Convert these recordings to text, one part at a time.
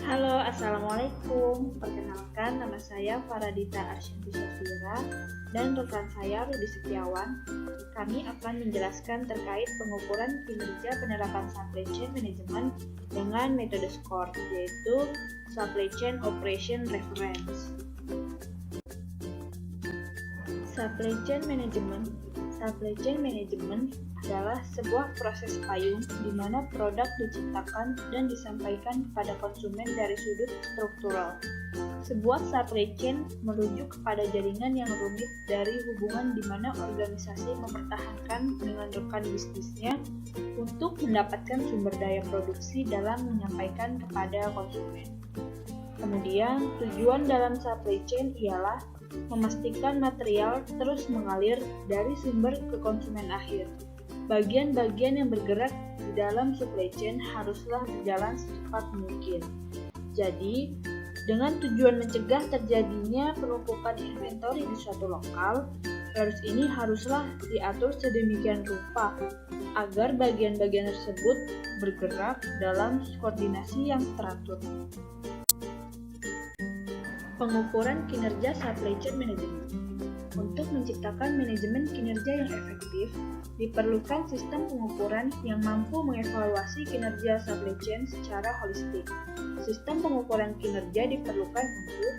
Halo, Assalamualaikum. Perkenalkan, nama saya Faradita Arsyanti Safira dan rekan saya Rudi Setiawan. Kami akan menjelaskan terkait pengukuran kinerja penerapan supply chain management dengan metode SCORE, yaitu Supply Chain Operation Reference. Supply chain management adalah sebuah proses payung di mana produk diciptakan dan disampaikan kepada konsumen dari sudut struktural. Sebuah supply chain merujuk kepada jaringan yang rumit dari hubungan di mana organisasi mempertahankan dengan rekan bisnisnya untuk mendapatkan sumber daya produksi dalam menyampaikan kepada konsumen. Kemudian, tujuan dalam supply chain ialah memastikan material terus mengalir dari sumber ke konsumen akhir. Bagian-bagian yang bergerak di dalam supply chain haruslah berjalan secepat mungkin. Jadi, dengan tujuan mencegah terjadinya penumpukan inventory di suatu lokal, arus ini haruslah diatur sedemikian rupa agar bagian-bagian tersebut bergerak dalam koordinasi yang teratur. Pengukuran kinerja supply chain management. Untuk menciptakan manajemen kinerja yang efektif, diperlukan sistem pengukuran yang mampu mengevaluasi kinerja supply chain secara holistik. Sistem pengukuran kinerja diperlukan untuk: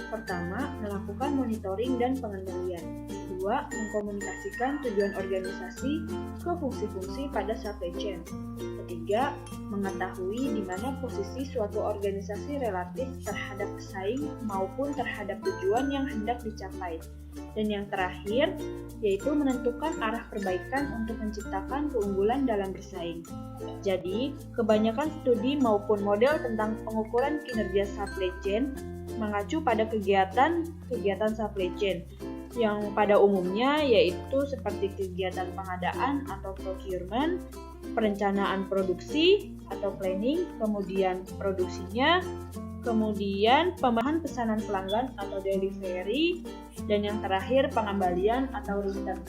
pertama, melakukan monitoring dan pengendalian. Kedua, mengkomunikasikan tujuan organisasi ke fungsi-fungsi pada supply chain. Ketiga, mengetahui di mana posisi suatu organisasi relatif terhadap pesaing maupun terhadap tujuan yang hendak dicapai. Dan yang terakhir, yaitu menentukan arah perbaikan untuk menciptakan keunggulan dalam bersaing. Jadi, kebanyakan studi maupun model tentang pengukuran kinerja supply chain mengacu pada kegiatan supply chain, yang pada umumnya yaitu seperti kegiatan pengadaan atau procurement, perencanaan produksi atau planning, kemudian produksinya, kemudian pembahasan pesanan pelanggan atau delivery, dan yang terakhir pengembalian atau return.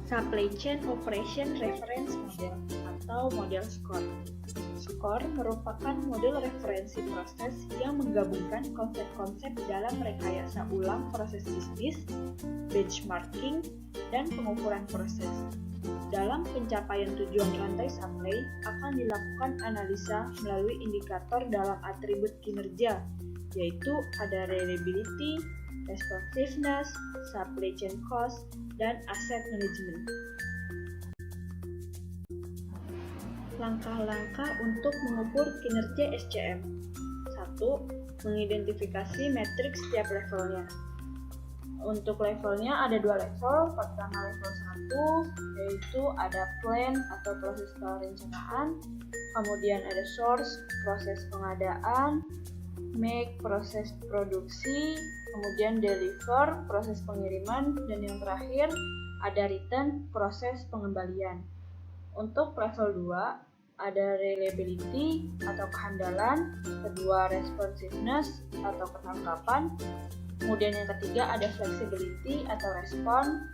Supply Chain Operation Reference Model atau model SCORE. SCORE merupakan model referensi proses yang menggabungkan konsep-konsep dalam rekayasa ulang proses bisnis, benchmarking, dan pengukuran proses. Dalam pencapaian tujuan rantai supply akan dilakukan analisa melalui indikator dalam atribut kinerja, yaitu ada reliability, responsiveness, supply chain cost, dan asset management. Langkah-langkah untuk mengukur kinerja SCM. 1. Mengidentifikasi metrik setiap levelnya. Untuk levelnya ada 2 level. Pertama level 1 yaitu ada plan atau proses perencanaan, kemudian ada source, proses pengadaan, make, proses produksi, kemudian deliver, proses pengiriman, dan yang terakhir ada return, proses pengembalian. Untuk level 2 ada reliability atau kehandalan, kedua responsiveness atau ketangkapan, kemudian yang ketiga ada flexibility atau respon,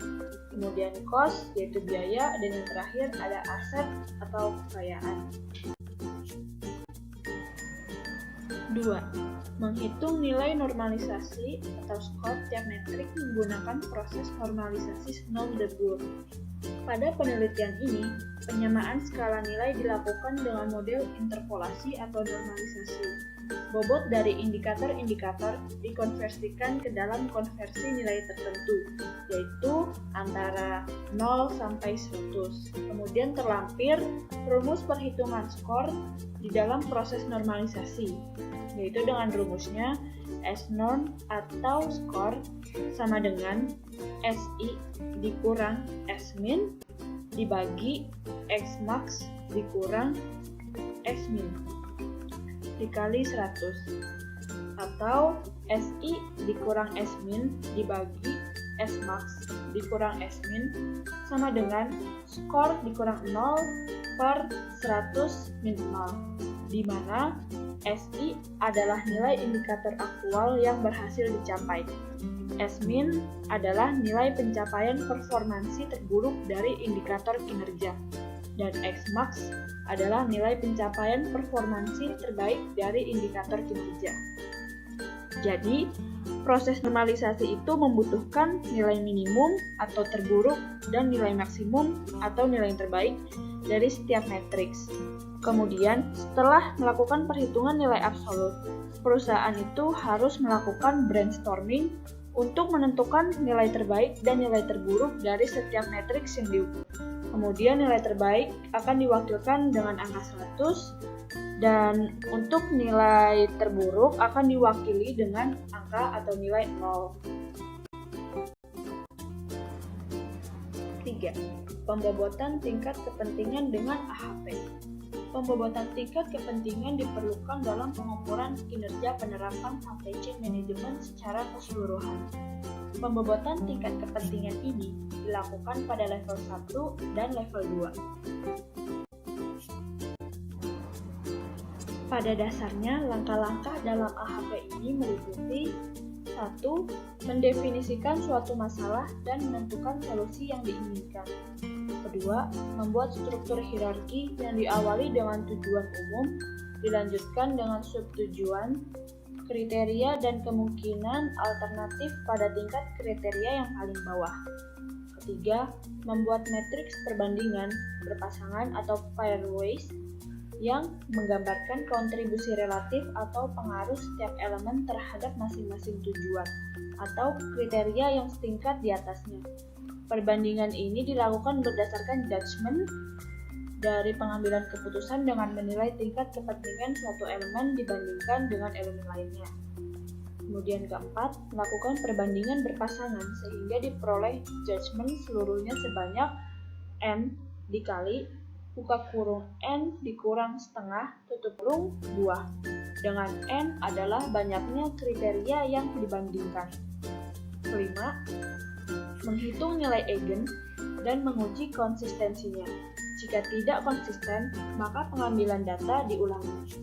kemudian cost yaitu biaya, dan yang terakhir ada aset atau kekayaan. 2. Menghitung nilai normalisasi atau skor tiap metrik menggunakan proses normalisasi Snow-Debord. Pada penelitian ini, penyamaan skala nilai dilakukan dengan model interpolasi atau normalisasi. Bobot dari indikator-indikator dikonversikan ke dalam konversi nilai tertentu, yaitu antara 0 sampai 100. Kemudian terlampir rumus perhitungan skor di dalam proses normalisasi, yaitu dengan rumusnya S-norm atau skor sama dengan SI dikurang S-min dibagi X-max dikurang X-min dikali 100, atau SI dikurang S-min dibagi S-max dikurang S-min sama dengan skor dikurang 0 per 100 minimal, di mana SI adalah nilai indikator aktual yang berhasil dicapai. S-min adalah nilai pencapaian performansi terburuk dari indikator kinerja. dan X-max adalah nilai pencapaian performansi terbaik dari indikator kinerja. Jadi, proses normalisasi itu membutuhkan nilai minimum atau terburuk dan nilai maksimum atau nilai terbaik dari setiap matriks. Kemudian, setelah melakukan perhitungan nilai absolut, perusahaan itu harus melakukan brainstorming untuk menentukan nilai terbaik dan nilai terburuk dari setiap matriks yang diukur. Kemudian nilai terbaik akan diwakilkan dengan angka 100 dan untuk nilai terburuk akan diwakili dengan angka atau nilai 0. 3. Pembobotan tingkat kepentingan dengan AHP. Pembobotan tingkat kepentingan diperlukan dalam pengukuran kinerja penerapan supply chain management secara keseluruhan. Pembobotan tingkat kepentingan ini dilakukan pada level 1 dan level 2. Pada dasarnya, langkah-langkah dalam AHP ini meliputi 1. Mendefinisikan suatu masalah dan menentukan solusi yang diinginkan. Kedua, membuat struktur hierarki yang diawali dengan tujuan umum, dilanjutkan dengan subtujuan, kriteria dan kemungkinan alternatif pada tingkat kriteria yang paling bawah. Ketiga, membuat matriks perbandingan berpasangan atau pairwise yang menggambarkan kontribusi relatif atau pengaruh setiap elemen terhadap masing-masing tujuan atau kriteria yang setingkat di atasnya. Perbandingan ini dilakukan berdasarkan judgement dari pengambilan keputusan dengan menilai tingkat kepentingan suatu elemen dibandingkan dengan elemen lainnya. Kemudian keempat, melakukan perbandingan berpasangan sehingga diperoleh judgement seluruhnya sebanyak N dikali buka kurung N dikurang setengah tutup kurung buah, dengan N adalah banyaknya kriteria yang dibandingkan. Kelima, menghitung nilai eigen dan menguji konsistensinya. Jika tidak konsisten, maka pengambilan data diulangi.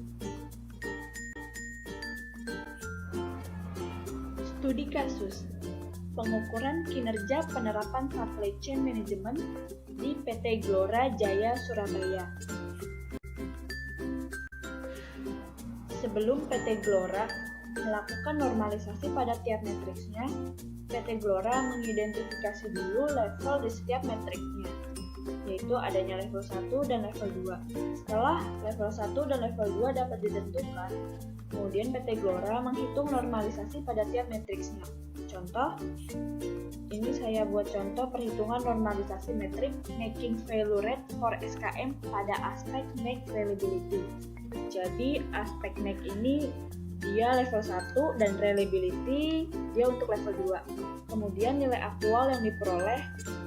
Studi kasus pengukuran kinerja penerapan supply chain management di PT Glora Jaya Surabaya. Sebelum PT Glora melakukan normalisasi pada tiap matriksnya, PT Glora mengidentifikasi dulu level di setiap matriksnya, yaitu adanya level 1 dan level 2. Setelah level 1 dan level 2 dapat ditentukan, kemudian PT Glora menghitung normalisasi pada tiap matriksnya. Contoh, ini saya buat contoh perhitungan normalisasi metrik making failure rate for SKM pada aspek make reliability. Jadi aspek make ini dia level 1 dan reliability dia untuk level 2. Kemudian nilai aktual yang diperoleh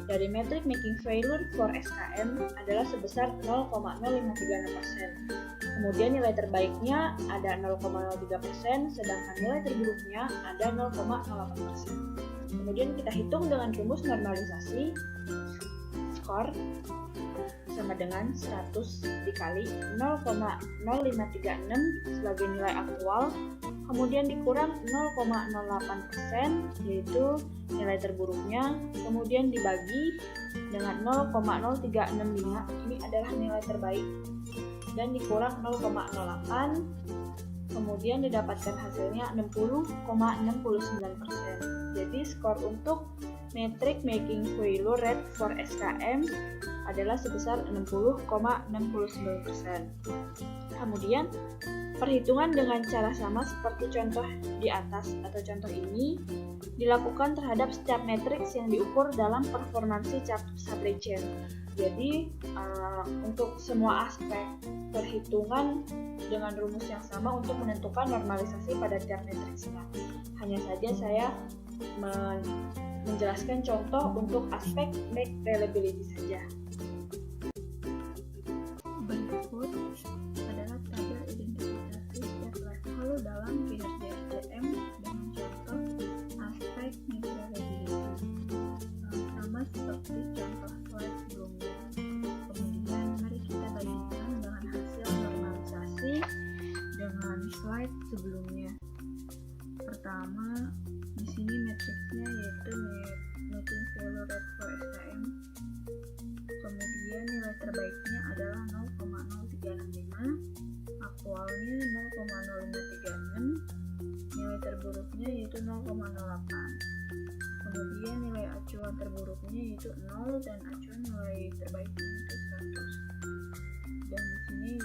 dari metrik making failure for SKM adalah sebesar 0,0536%. Kemudian nilai terbaiknya ada 0,03%, sedangkan nilai terburuknya ada 0,08%. Kemudian kita hitung dengan rumus normalisasi, skor sama dengan 100 dikali 0,0536 sebagai nilai aktual, kemudian dikurang 0,08% yaitu nilai terburuknya, kemudian dibagi dengan 0,0365, ini adalah nilai terbaik, dan dikurang 0,08, kemudian didapatkan hasilnya 60,69%. Jadi skor untuk metrik making failure rate for SKM adalah sebesar 60,69%. Kemudian perhitungan dengan cara sama seperti contoh di atas atau contoh ini dilakukan terhadap setiap matriks yang diukur dalam performansi supply chain. Jadi untuk semua aspek perhitungan dengan rumus yang sama untuk menentukan normalisasi pada tiap matriksnya. Hanya saja saya menjelaskan contoh untuk aspek make reliability saja. Berikut adalah tabel identifikasi setiap level dalam kinerja SCM dengan contoh aspek make reliability. Sama seperti contoh slide sebelumnya. Kemudian mari kita bandingkan dengan hasil normalisasi dengan slide sebelumnya. Pertama, di sini matriksnya yaitu making failure rate for SKM. Kemudian nilai terbaiknya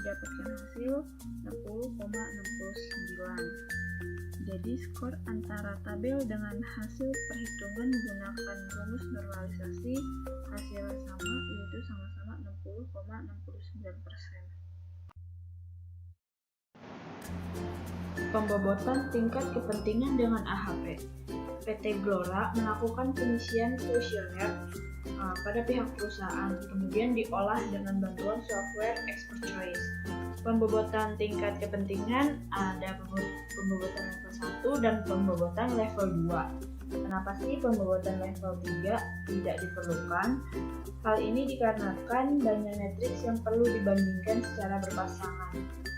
didapatkan hasil 60,69. Jadi skor antara tabel dengan hasil perhitungan menggunakan rumus normalisasi hasilnya sama, yaitu sama-sama 60,69%. Pembobotan tingkat kepentingan dengan AHP. PT Glora melakukan pengisian kuesioner pada pihak perusahaan, kemudian diolah dengan bantuan software Expert Choice. Pembobotan tingkat kepentingan ada pembobotan level 1 dan pembobotan level 2. Kenapa sih pembobotan level 3 tidak diperlukan? Hal ini dikarenakan banyak matriks yang perlu dibandingkan secara berpasangan,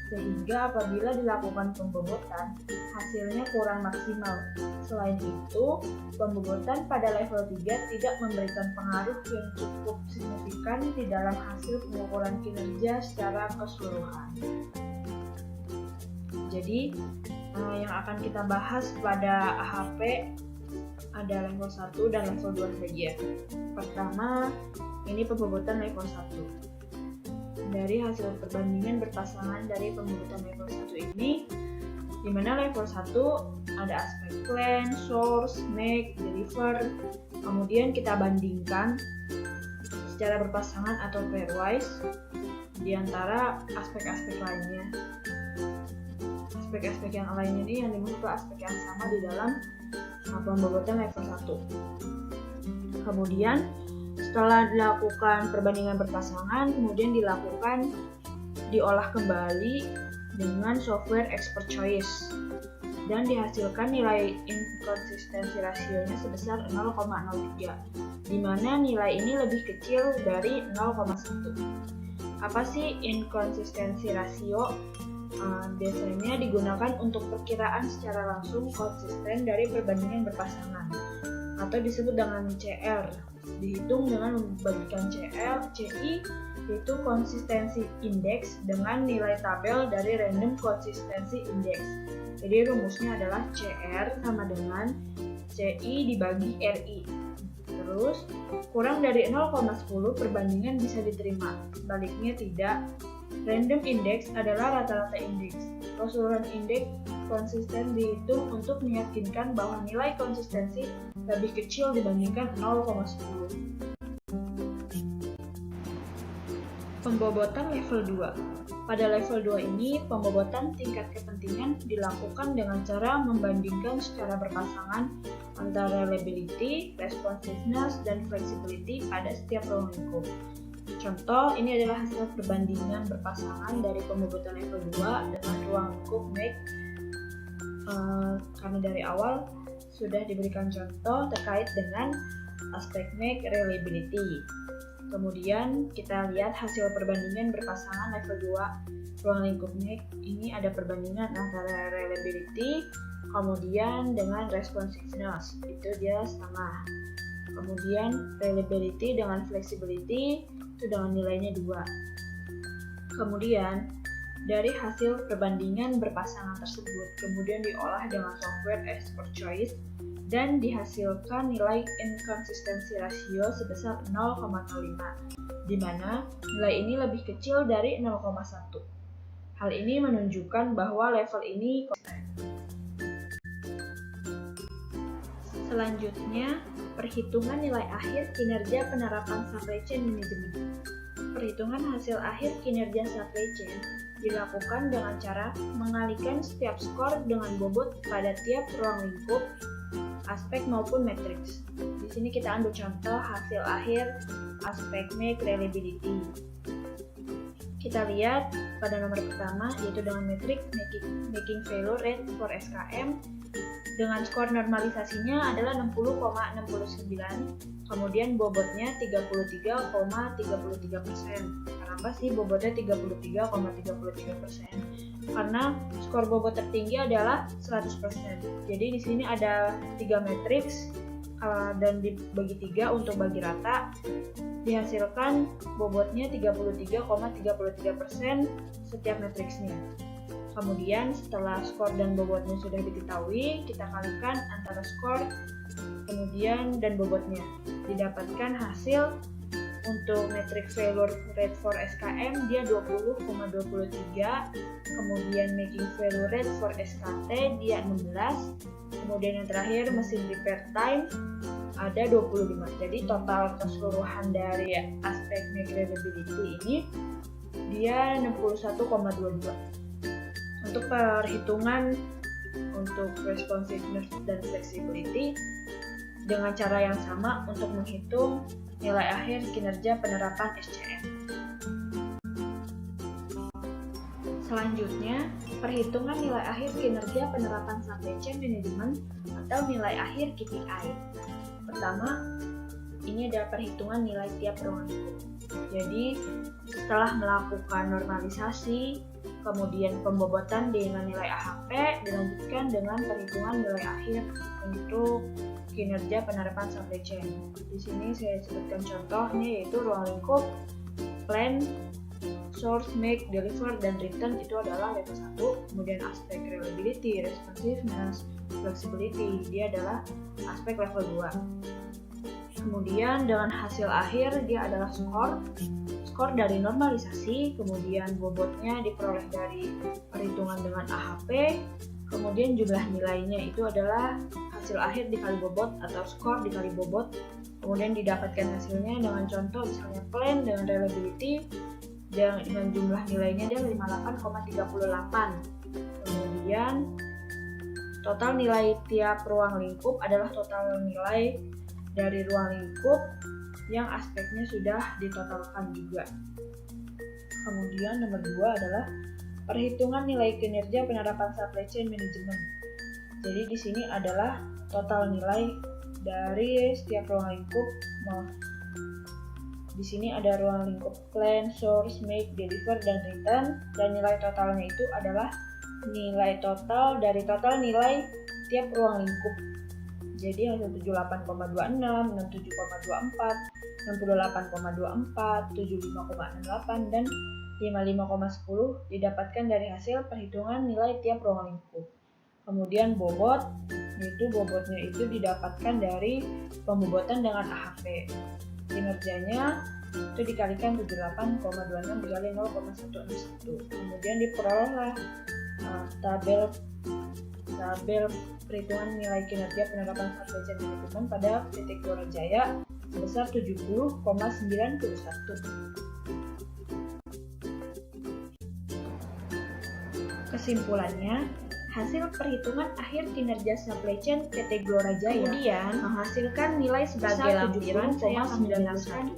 sehingga apabila dilakukan pembobotan, hasilnya kurang maksimal. Selain itu, pembobotan pada level 3 tidak memberikan pengaruh yang cukup signifikan di dalam hasil pengukuran kinerja secara keseluruhan. Jadi, yang akan kita bahas pada AHP ada level 1 dan level 2 saja. Pertama, ini pembobotan level 1. Dari hasil perbandingan berpasangan dari pembobotan level 1 ini, di mana level 1 ada aspek plan, source, make, deliver, kemudian kita bandingkan secara berpasangan atau pairwise di antara aspek-aspek lainnya. Aspek-aspek yang lainnya ini yang dimiliki aspek yang sama di dalam pembobotan level 1. Kemudian setelah dilakukan perbandingan berpasangan, kemudian diolah kembali dengan software Expert Choice dan dihasilkan nilai inkonsistensi rasionya sebesar 0,03, di mana nilai ini lebih kecil dari 0,1. Apa sih inkonsistensi rasio? Biasanya digunakan untuk perkiraan secara langsung konsisten dari perbandingan berpasangan atau disebut dengan CR. Dihitung dengan membagikan CI yaitu konsistensi indeks dengan nilai tabel dari random konsistensi indeks. Jadi rumusnya adalah CR sama dengan CI dibagi RI. Terus kurang dari 0,10 perbandingan bisa diterima, sebaliknya tidak. Random index adalah rata-rata indeks. Keseluruhan indeks konsisten dihitung untuk meyakinkan bahwa nilai konsistensi lebih kecil dibandingkan 0,10. Pembobotan level 2. Pada level 2 ini, pembobotan tingkat kepentingan dilakukan dengan cara membandingkan secara berpasangan antara reliability, responsiveness, dan flexibility pada setiap ruang lingkup. Contoh, ini adalah hasil perbandingan berpasangan dari pembobotan level 2 dengan ruang lingkup make. Karena dari awal sudah diberikan contoh terkait dengan aspek make reliability. Kemudian kita lihat hasil perbandingan berpasangan level 2 ruang lingkup make. Ini ada perbandingan antara reliability kemudian dengan responsiveness, itu dia sama. Kemudian reliability dengan flexibility itu dengan nilainya 2. Kemudian dari hasil perbandingan berpasangan tersebut kemudian diolah dengan software Expert Choice dan dihasilkan nilai inkonsistensi rasio sebesar 0,05, di mana nilai ini lebih kecil dari 0,1. Hal ini menunjukkan bahwa level ini konsisten. Selanjutnya, perhitungan nilai akhir kinerja penerapan supply chain management. Perhitungan hasil akhir kinerja supply chain dilakukan dengan cara mengalihkan setiap skor dengan bobot pada tiap ruang lingkup, aspek maupun matriks. Di sini kita ambil contoh hasil akhir aspek make reliability. Kita lihat pada nomor pertama yaitu dengan metrik making failure rate for SKM dengan skor normalisasinya adalah 60,69, kemudian bobotnya 33,33%. Kenapa sih bobotnya 33,33%? Karena skor bobot tertinggi adalah 100%. Jadi di sini ada 3 matriks dan dibagi 3 untuk bagi rata. Dihasilkan bobotnya 33,33% setiap matriksnya. Kemudian setelah skor dan bobotnya sudah diketahui, kita kalikan antara skor kemudian dan bobotnya. Didapatkan hasil Untuk metric failure rate for SKM dia 20,23, kemudian making failure rate for SKT dia 16, kemudian yang terakhir mesin repair time ada 25. Jadi total keseluruhan dari aspek make reliability ini dia 61,22. Untuk perhitungan untuk responsiveness dan flexibility dengan cara yang sama untuk menghitung nilai akhir kinerja penerapan SCM. Selanjutnya, perhitungan nilai akhir kinerja penerapan supply chain management atau nilai akhir KPI. Pertama, ini adalah perhitungan nilai tiap ruang lingkup. Jadi, setelah melakukan normalisasi, kemudian pembobotan dengan nilai AHP, dilanjutkan dengan perhitungan nilai akhir untuk kinerja penerapan supply chain. Di sini saya sebutkan contohnya yaitu ruang lingkup, plan, source, make, deliver, dan return itu adalah level 1. Kemudian aspek reliability, responsiveness, flexibility dia adalah aspek level 2. Kemudian dengan hasil akhir dia adalah skor dari normalisasi, kemudian bobotnya diperoleh dari perhitungan dengan AHP, kemudian jumlah nilainya itu adalah hasil akhir dikali bobot atau skor dikali bobot, kemudian didapatkan hasilnya dengan contoh misalnya plan dengan reliability dengan jumlah nilainya dia 58,38. Kemudian total nilai tiap ruang lingkup adalah total nilai dari ruang lingkup yang aspeknya sudah ditotalkan juga. Kemudian nomor 2 adalah perhitungan nilai kinerja penerapan supply chain management. Jadi di sini adalah total nilai dari setiap ruang lingkup. Di sini ada ruang lingkup plan, source, make, deliver, dan return, dan nilai totalnya itu adalah nilai total dari total nilai tiap ruang lingkup. Jadi 78,26, 67,24, 68,24, 75,68, dan 55,10 didapatkan dari hasil perhitungan nilai tiap ruang lingkup. Kemudian bobot, yaitu bobotnya itu didapatkan dari pembobotan dengan AHP. Kinerjanya itu dikalikan 78,26 dikali 0,161. Kemudian diperolehlah tabel perhitungan nilai kinerja penerapan supply chain management pada PT Gelora Jaya sebesar 70,91. Kesimpulannya, hasil perhitungan akhir kinerja supply chain PT Gelora Jaya kemudian menghasilkan nilai sebesar 70,91.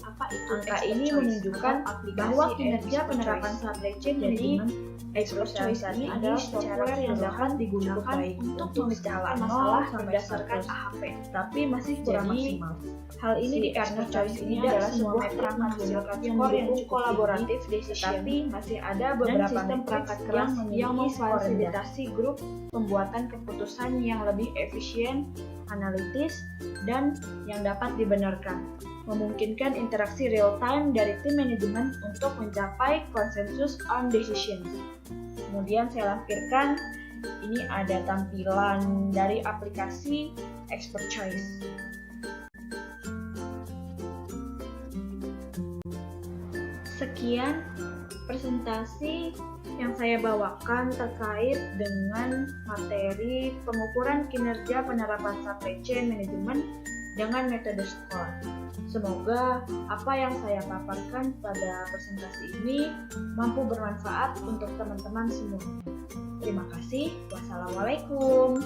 Angka ini menunjukkan bahwa kinerja penerapan supply chain management Expert Choice ini adalah software yang dapat digunakan untuk memecahkan masalah berdasarkan AHP, tapi masih kurang maksimal. Hal ini dikarenakan ini adalah sebuah perangkat menghasilkan skor yang cukup kolaboratif, tapi masih ada beberapa perangkat keras yang memfasilitasi grup pembuatan keputusan yang lebih efisien, analitis, dan yang dapat dibenarkan, memungkinkan interaksi real-time dari tim manajemen untuk mencapai konsensus on decisions. Kemudian saya lampirkan, ini ada tampilan dari aplikasi Expert Choice. Sekian presentasi yang saya bawakan terkait dengan materi pengukuran kinerja penerapan supply chain management dengan metode SCORE. Semoga apa yang saya paparkan pada presentasi ini mampu bermanfaat untuk teman-teman semua. Terima kasih. Wassalamualaikum.